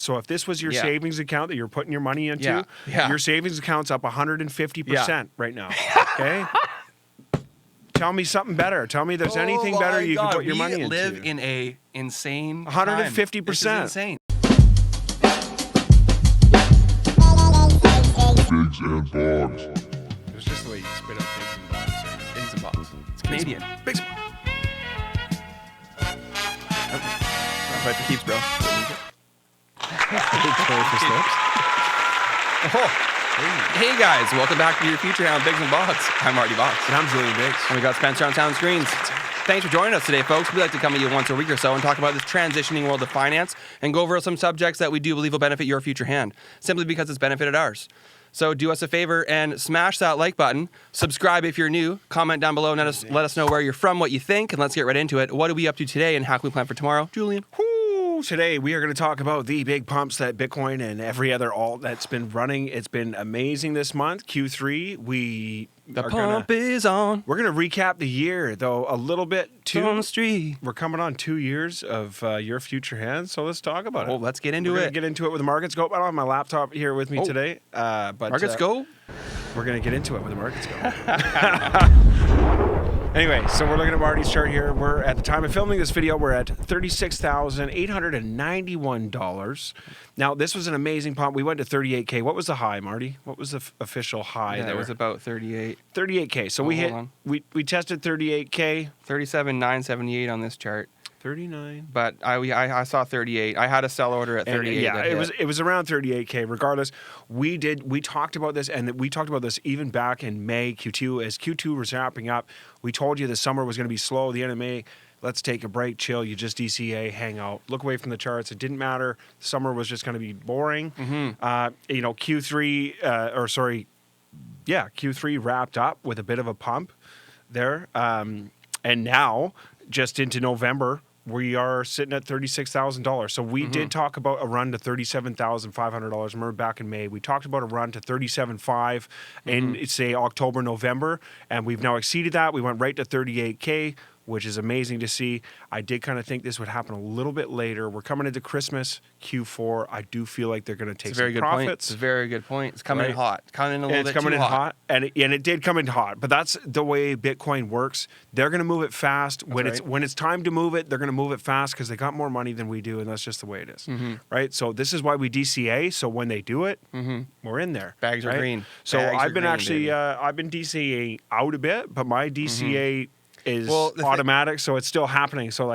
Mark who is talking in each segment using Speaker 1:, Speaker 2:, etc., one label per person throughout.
Speaker 1: So if this was your savings account that you're putting your money into, your savings account's up 150% right now. Okay? Tell me something better. Tell me there's anything better you can put your money into.
Speaker 2: We live in a insane
Speaker 1: 150%.
Speaker 2: This is insane.
Speaker 3: Biggs and Bogs.
Speaker 1: It was just the way you spit out Biggs and Bogs.
Speaker 2: Biggs and Bogs. It's Canadian.
Speaker 1: Biggs and Bogs.
Speaker 2: Fight for keeps, bro. Hey guys, welcome back to your future on Biggs and Bogs. I'm Marty Bogs.
Speaker 1: And I'm Julian Biggs.
Speaker 2: And we got Spencer on sound screens. Thanks for joining us today, folks. We like to come at you once a week or so and talk about this transitioning world of finance and go over some subjects that we do believe will benefit your future hand, simply because it's benefited ours. So do us a favor and smash that like button. Subscribe if you're new. Comment down below and let us know where you're from, what you think, and let's get right into it. What are we up to today and how can we plan for tomorrow? Julian?
Speaker 1: Today we are going to talk about the big pumps that Bitcoin and every other alt that's been running. It's been amazing this month. Q3,
Speaker 2: The pump is on.
Speaker 1: We're going to recap the year, though, a little bit too.
Speaker 2: On the street.
Speaker 1: We're coming on 2 years of your future hand, so let's talk about it.
Speaker 2: Let's get into
Speaker 1: We're
Speaker 2: it.
Speaker 1: going to get into it with the markets go. I don't have my laptop here with me today. But
Speaker 2: Markets go?
Speaker 1: We're going to get into it with the markets go. Anyway, so we're looking at Marty's chart here. We're at the time of filming this video, we're at $36,891. Now, this was an amazing pump. We went to 38K. What was the high, Marty? What was the official high there?
Speaker 2: It was about 38.
Speaker 1: 38K. So we tested 38K.
Speaker 2: 37,978 on this chart.
Speaker 1: 39.
Speaker 2: But I saw 38. I had a sell order at 38.
Speaker 1: Yeah, it was around 38K. Regardless, we talked about this, and we talked about this even back in May, Q2. As Q2 was wrapping up, we told you the summer was going to be slow. The end of May, let's take a break, chill. You just DCA, hang out, look away from the charts. It didn't matter. Summer was just going to be boring. Q3 wrapped up with a bit of a pump there, and now just into November, we are sitting at $36,000. So we did talk about a run to $37,500. Remember back in May, we talked about a run to $37,500 in, say, October, November, and we've now exceeded that. We went right to 38K, which is amazing to see. I did kind of think this would happen a little bit later. We're coming into Christmas, Q4. I do feel like they're going to take some profits.
Speaker 2: It's a very good point. It's coming in hot. Coming in a little bit
Speaker 1: too hot. And it did come in hot. But that's the way Bitcoin works. They're going to move it fast. When it's time to move it, they're going to move it fast because they got more money than we do, and that's just the way it is. Right? So this is why we DCA. So when they do it, we're in there.
Speaker 2: Bags are green.
Speaker 1: So I've been DCAing out a bit, but my DCA is automatic, so it's still happening. So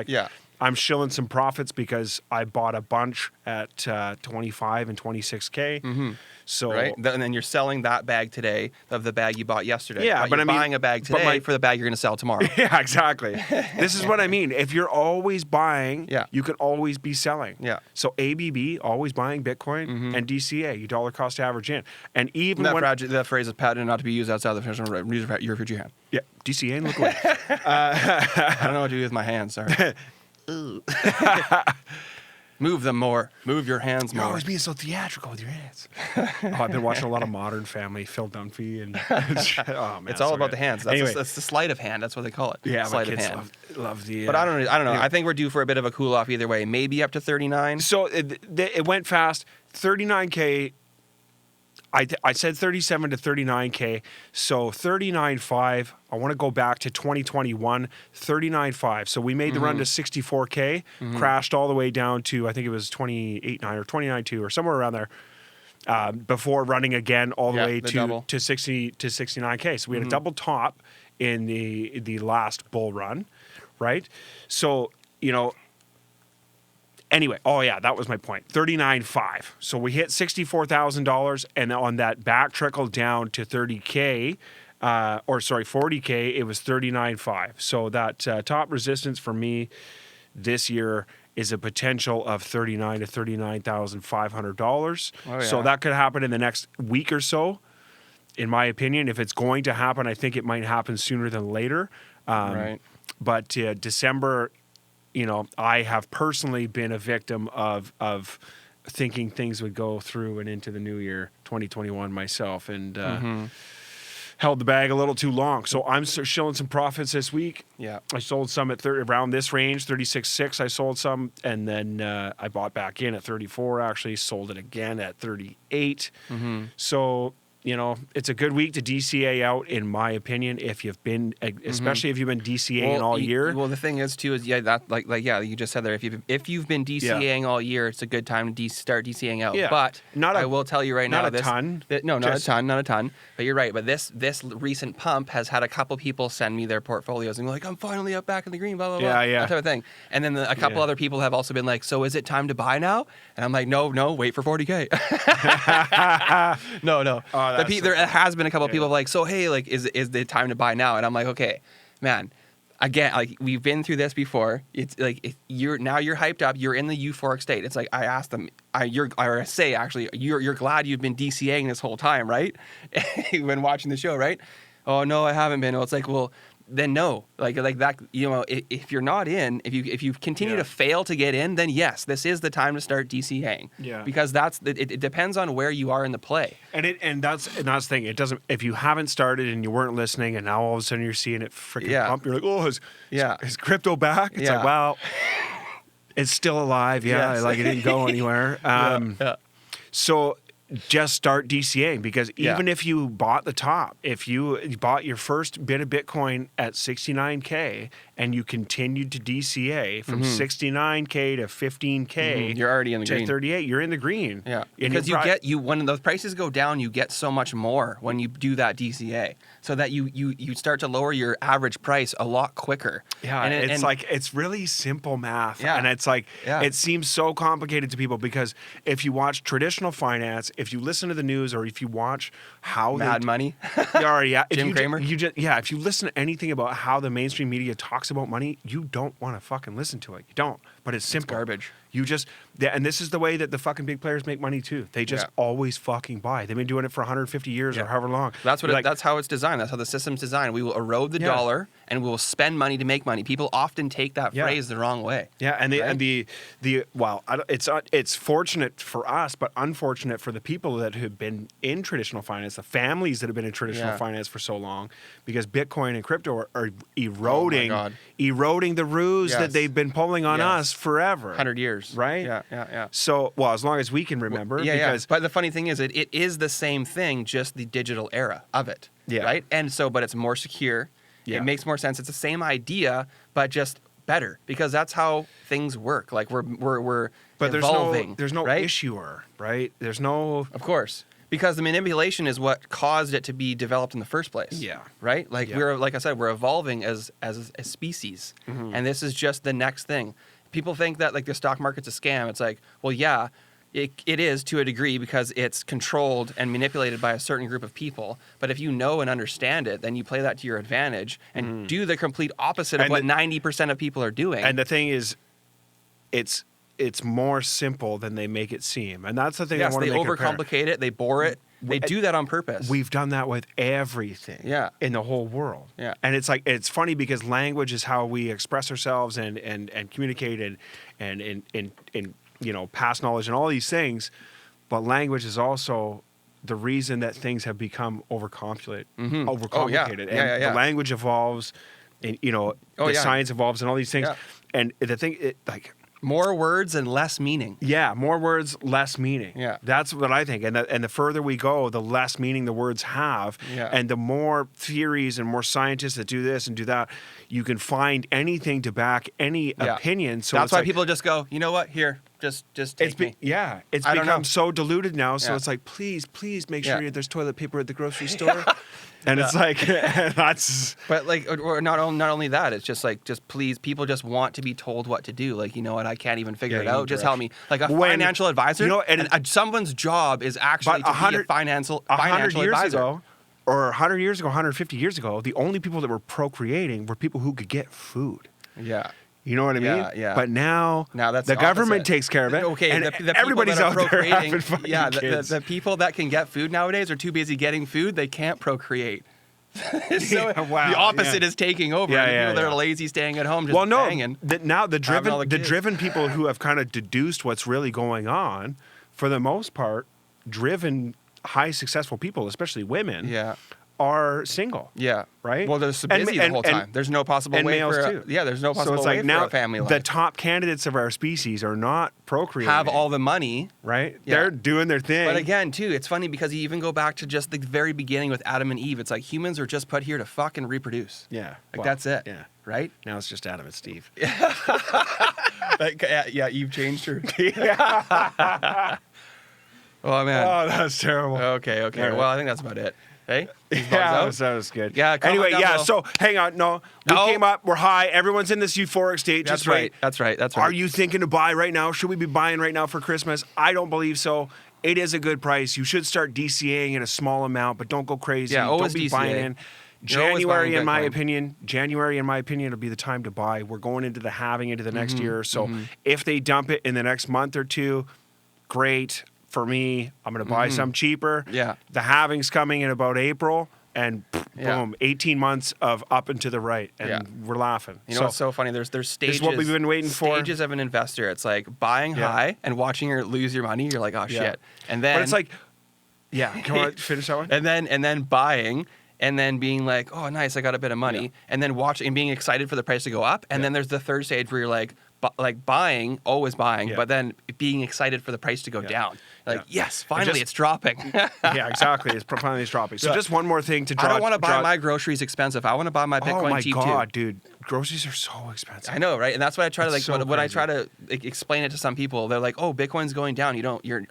Speaker 1: I'm shilling some profits because I bought a bunch at 25 and 26K. So
Speaker 2: and then you're selling that bag today of the bag you bought yesterday.
Speaker 1: Yeah,
Speaker 2: but you're buying a bag today for the bag you're going to sell tomorrow.
Speaker 1: Yeah, exactly. This is what I mean. If you're always buying, you can always be selling.
Speaker 2: Yeah.
Speaker 1: So ABB, always buying Bitcoin, and DCA, you dollar cost average in. And even
Speaker 2: that phrase is patented not to be used outside the professional your future hand.
Speaker 1: Yeah, DCA and look away.
Speaker 2: I don't know what to do with my hands, sorry. Move them more. Move your hands more.
Speaker 1: You're always being so theatrical with your hands. I've been watching a lot of Modern Family, Phil Dunphy, and
Speaker 2: it's all about the hands. That's the sleight of hand. That's what they call it.
Speaker 1: Yeah,
Speaker 2: sleight
Speaker 1: my kids
Speaker 2: of hand.
Speaker 1: love the.
Speaker 2: But I don't know. I think we're due for a bit of a cool off either way. Maybe up to 39.
Speaker 1: So it went fast. 39K. I said 37 to 39K, so 39.5. I want to go back to 2021, 39.5. So we made the run to 64K, crashed all the way down to, I think it was 28.9 or 29.2 or somewhere around there, before running again all the way to 69K. So we had a double top in the last bull run, right? So, anyway, that was my point. 39.5. So we hit $64,000, and on that back trickle down to 30K, 40K, it was 39.5. So that top resistance for me this year is a potential of $39,000 to $39,500. So that could happen in the next week or so, in my opinion. If it's going to happen, I think it might happen sooner than later. But December, I have personally been a victim of thinking things would go through and into the new year, 2021 myself. And held the bag a little too long. So I'm showing some profits this week.
Speaker 2: Yeah.
Speaker 1: I sold some at around this range, 36.6. I sold some, and then I bought back in at 34. Actually, sold it again at 38. So it's a good week to DCA out, in my opinion. If you've been, especially if you've been DCAing all year.
Speaker 2: Well, the thing is too is you just said there. If you've been DCAing all year, it's a good time to start DCAing out.
Speaker 1: Yeah.
Speaker 2: But I will tell you right now,
Speaker 1: not a ton.
Speaker 2: Not a ton. But you're right. But this recent pump has had a couple people send me their portfolios and be like, I'm finally up back in the green, blah blah blah.
Speaker 1: Yeah.
Speaker 2: That type of thing. And then a couple other people have also been like, so is it time to buy now? And I'm like, no, wait for 40K. No. There has been a couple of people like, so hey, like, is the time to buy now? And I'm like, okay, man. Again, like, we've been through this before. It's like you're hyped up. You're in the euphoric state. It's like I asked them, you're glad you've been DCAing this whole time, right? You've been watching the show, right? Oh no, I haven't been. Well, it's like, well, then no, like that. If you're not in, if you continue to fail to get in, then yes, this is the time to start DCAing.
Speaker 1: Yeah.
Speaker 2: Because it depends on where you are in the play.
Speaker 1: And that's the thing. It doesn't. If you haven't started and you weren't listening, and now all of a sudden you're seeing it freaking pump, you're like, oh, is crypto back? It's like, well, it's still alive. Yeah,
Speaker 2: Yes.
Speaker 1: like it didn't go anywhere. So just start DCAing, because even if you bought the top, if you bought your first bit of Bitcoin at 69K and you continued to DCA from 69K to 15K,
Speaker 2: You're already in the
Speaker 1: to
Speaker 2: green.
Speaker 1: 38, you're in the green.
Speaker 2: Yeah,
Speaker 1: And
Speaker 2: because
Speaker 1: you're
Speaker 2: when those prices go down, you get so much more when you do that DCA, so that you start to lower your average price a lot quicker.
Speaker 1: Yeah,
Speaker 2: and
Speaker 1: it's really simple math.
Speaker 2: Yeah.
Speaker 1: And it's like, it seems so complicated to people, because if you watch traditional finance, if you listen to the news, or if you watch how
Speaker 2: Mad Money.
Speaker 1: Jim
Speaker 2: Cramer.
Speaker 1: If you listen to anything about how the mainstream media talks about money, you don't want to fucking listen to it. You don't. But it's simple.
Speaker 2: It's garbage.
Speaker 1: You just, and this is the way that the fucking big players make money too. They just always fucking buy. They've been doing it for 150 years or however long.
Speaker 2: That's that's how it's designed. That's how the system's designed. We will erode the dollar and we will spend money to make money. People often take that phrase the wrong way.
Speaker 1: Yeah, and it's fortunate for us, but unfortunate for the people that have been in traditional finance, the families that have been in traditional finance for so long, because Bitcoin and crypto are eroding the ruse that they've been pulling on us forever.
Speaker 2: 100 years.
Speaker 1: Right?
Speaker 2: Yeah.
Speaker 1: So, as long as we can remember. Because
Speaker 2: But the funny thing is, it is the same thing, just the digital era of it.
Speaker 1: Yeah.
Speaker 2: Right? And so, but it's more secure.
Speaker 1: Yeah.
Speaker 2: It makes more sense. It's the same idea, but just better, because that's how things work. Like we're
Speaker 1: But
Speaker 2: evolving.
Speaker 1: there's no
Speaker 2: right?
Speaker 1: issuer, right? There's no.
Speaker 2: Of course. Because the manipulation is what caused it to be developed in the first place.
Speaker 1: Yeah.
Speaker 2: Right? Like like I said, we're evolving as a species. And this is just the next thing. People think that like the stock market's a scam. It's like, well, yeah, it is to a degree, because it's controlled and manipulated by a certain group of people. But if you know and understand it, then you play that to your advantage and do the complete opposite of what 90% of people are doing.
Speaker 1: And the thing is, it's more simple than they make it seem. And that's the thing I want to
Speaker 2: they
Speaker 1: make
Speaker 2: overcomplicate it. They bore it. They do that on purpose.
Speaker 1: We've done that with everything in the whole world.
Speaker 2: Yeah.
Speaker 1: And it's like, it's funny because language is how we express ourselves and communicate and pass knowledge and all these things. But language is also the reason that things have become overcomplicated. And the language evolves, and science evolves and all these things.
Speaker 2: Yeah.
Speaker 1: And the thing,
Speaker 2: more words and less meaning.
Speaker 1: Yeah, more words, less meaning.
Speaker 2: Yeah.
Speaker 1: That's what I think. And the further we go, the less meaning the words have.
Speaker 2: Yeah.
Speaker 1: And the more theories and more scientists that do this and do that, you can find anything to back any opinion. So
Speaker 2: that's why people just go, you know what, here, just take me.
Speaker 1: Yeah, it's become so diluted now. So it's like, please make sure there's toilet paper at the grocery store. And it's like, that's.
Speaker 2: But like, or not only that, it's just like, please, people just want to be told what to do. Like, you know what, I can't even figure it out. Just help me. Like a financial advisor. Someone's job is actually to be a financial advisor.
Speaker 1: Or 100 years ago, 150 years ago, the only people that were procreating were people who could get food.
Speaker 2: Yeah.
Speaker 1: You know what I mean?
Speaker 2: Yeah.
Speaker 1: But now
Speaker 2: that's
Speaker 1: the government takes care of it.
Speaker 2: Okay,
Speaker 1: and
Speaker 2: the
Speaker 1: everybody's out there having fucking kids.
Speaker 2: The people that can get food nowadays are too busy getting food. They can't procreate. So the opposite is taking over. People that are lazy, staying at home, just banging.
Speaker 1: Now the driven people who have kind of deduced what's really going on, for the most part, driven, high successful people, especially women, are single.
Speaker 2: Yeah.
Speaker 1: Right?
Speaker 2: Well, they're so
Speaker 1: And-
Speaker 2: busy
Speaker 1: and-
Speaker 2: the whole
Speaker 1: and-
Speaker 2: time. There's no possible
Speaker 1: and
Speaker 2: way
Speaker 1: males
Speaker 2: for
Speaker 1: too.
Speaker 2: there's no
Speaker 1: So
Speaker 2: possible
Speaker 1: it's
Speaker 2: way
Speaker 1: like now
Speaker 2: for a family
Speaker 1: the
Speaker 2: life.
Speaker 1: top candidates of our species are not procreating.
Speaker 2: Have all the money.
Speaker 1: right?
Speaker 2: Yeah.
Speaker 1: They're doing their thing.
Speaker 2: But again, too, it's funny because you even go back to just the very beginning with Adam and Eve. It's like humans are just put here to fuck and reproduce.
Speaker 1: yeah.
Speaker 2: Like
Speaker 1: Well,
Speaker 2: that's it.
Speaker 1: Yeah.
Speaker 2: Right?
Speaker 1: Now it's just Adam and Steve.
Speaker 2: Yeah, Eve changed her.
Speaker 1: yeah.
Speaker 2: Oh man.
Speaker 1: Oh, that's terrible.
Speaker 2: Okay.
Speaker 1: All right.
Speaker 2: Well, I think that's about it. Hey? These bugs
Speaker 1: Yeah,
Speaker 2: out?
Speaker 1: that was good.
Speaker 2: Yeah, comment
Speaker 1: Anyway,
Speaker 2: down
Speaker 1: yeah.
Speaker 2: below.
Speaker 1: So hang on. No, we
Speaker 2: No.
Speaker 1: came up. We're high. Everyone's in this euphoric state.
Speaker 2: That's
Speaker 1: Just wait.
Speaker 2: right. That's right. That's right.
Speaker 1: Are you thinking to buy right now? Should we be buying right now for Christmas? I don't believe so. It is a good price. You should start DCAing in a small amount, but don't go crazy.
Speaker 2: Yeah, always
Speaker 1: don't be
Speaker 2: DCA.
Speaker 1: buying in.
Speaker 2: You're always buying
Speaker 1: January, in my opinion, will be the time to buy. We're going into the halving into the next year. So if they dump it in the next month or two, great. For me, I'm going to buy some cheaper.
Speaker 2: Yeah.
Speaker 1: The halving's coming in about April. And
Speaker 2: Yeah.
Speaker 1: boom, 18 months of up and to the right. And
Speaker 2: Yeah.
Speaker 1: we're laughing.
Speaker 2: You know what's so funny? There's stages.
Speaker 1: is what we've been waiting for.
Speaker 2: Stages of an investor. It's like buying
Speaker 1: Yeah.
Speaker 2: high and watching her lose your money. You're like, oh
Speaker 1: Yeah.
Speaker 2: shit. And then
Speaker 1: But it's like, yeah, can I finish that one?
Speaker 2: and then buying and then being like, oh nice, I got a bit of money.
Speaker 1: Yeah.
Speaker 2: And then watching and being excited for the price to go up. And then there's the third stage where you're like buying, always buying,
Speaker 1: Yeah.
Speaker 2: but then being excited for the price to go down. Like, yes, finally
Speaker 1: just-
Speaker 2: it's dropping.
Speaker 1: Yeah, exactly. It's finally dropping. So
Speaker 2: Yeah.
Speaker 1: just one more thing to draw.
Speaker 2: I don't want to buy my groceries expensive. I want to buy my Bitcoin
Speaker 1: Oh my
Speaker 2: cheap
Speaker 1: god,
Speaker 2: too.
Speaker 1: dude, groceries are so expensive.
Speaker 2: I know, right? And that's why I try to
Speaker 1: It's
Speaker 2: like
Speaker 1: so
Speaker 2: when I
Speaker 1: crazy.
Speaker 2: try to explain it to some people, they're like, "Oh, Bitcoin's going down.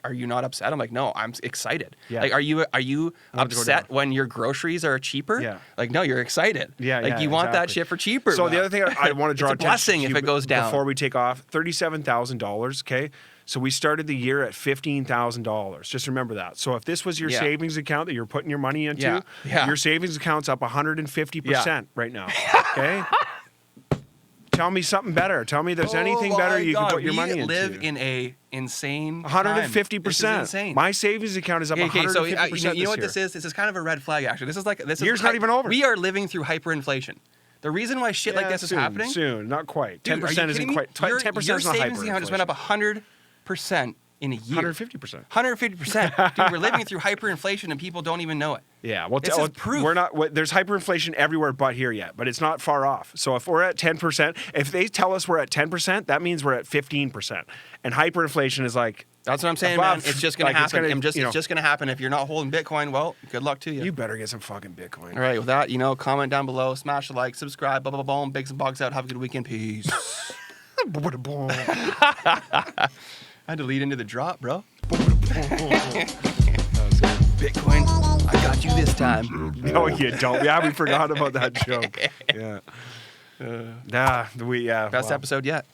Speaker 2: Are you not upset?" I'm like, "No, I'm excited."
Speaker 1: Yeah.
Speaker 2: Like, are you
Speaker 1: want it to go
Speaker 2: upset
Speaker 1: down.
Speaker 2: when your groceries are cheaper?
Speaker 1: Yeah.
Speaker 2: Like, no, you're excited.
Speaker 1: Yeah,
Speaker 2: Like
Speaker 1: yeah,
Speaker 2: you want that
Speaker 1: exactly.
Speaker 2: shit for cheaper.
Speaker 1: So the
Speaker 2: man.
Speaker 1: other thing I want to draw
Speaker 2: It's a blessing
Speaker 1: attention
Speaker 2: if
Speaker 1: to
Speaker 2: it goes down.
Speaker 1: before we take off, $37,000. Okay, so we started the year at $15,000. Just remember that. So if this was your
Speaker 2: Yeah.
Speaker 1: savings account that you're putting your money into,
Speaker 2: Yeah. Yeah.
Speaker 1: your savings account's up 150% right now. Okay. Tell me something better. Tell me there's anything
Speaker 2: Oh
Speaker 1: better
Speaker 2: my
Speaker 1: you can
Speaker 2: God,
Speaker 1: put your money into.
Speaker 2: We live in a insane time.
Speaker 1: 150%.
Speaker 2: This is insane.
Speaker 1: My savings account is up
Speaker 2: Okay,
Speaker 1: 150%
Speaker 2: so you know what
Speaker 1: this
Speaker 2: this is? This is kind of a red flag, actually. This is
Speaker 1: Year's not even over.
Speaker 2: We are living through hyperinflation. The reason why shit like this is happening.
Speaker 1: Soon, not quite.
Speaker 2: Dude,
Speaker 1: 10%
Speaker 2: are you
Speaker 1: isn't
Speaker 2: kidding me?
Speaker 1: quite. 10%
Speaker 2: Your
Speaker 1: is not
Speaker 2: savings account just went up
Speaker 1: hyperinflation.
Speaker 2: 100% in a year.
Speaker 1: 150%.
Speaker 2: 150%. Dude, we're living through hyperinflation and people don't even know it.
Speaker 1: Yeah, well,
Speaker 2: This is proof.
Speaker 1: we're not. There's hyperinflation everywhere but here yet, but it's not far off. So if we're at 10%, if they tell us we're at 10%, that means we're at 15%. And hyperinflation is like
Speaker 2: That's what I'm saying,
Speaker 1: above,
Speaker 2: man. It's just going
Speaker 1: like,
Speaker 2: to
Speaker 1: it's
Speaker 2: happen.
Speaker 1: gonna,
Speaker 2: It's just going to happen. If you're not holding Bitcoin, well, good luck to you.
Speaker 1: You better get some fucking Bitcoin.
Speaker 2: All right, with that, comment down below, smash a like, subscribe, blah, blah, blah, blah, bigs and bogs out. Have a good weekend. Peace. I had to lead into the drop, bro. Bitcoin, I got you this time.
Speaker 1: No, you don't. Yeah, we forgot about that joke. Yeah.
Speaker 2: Best episode yet.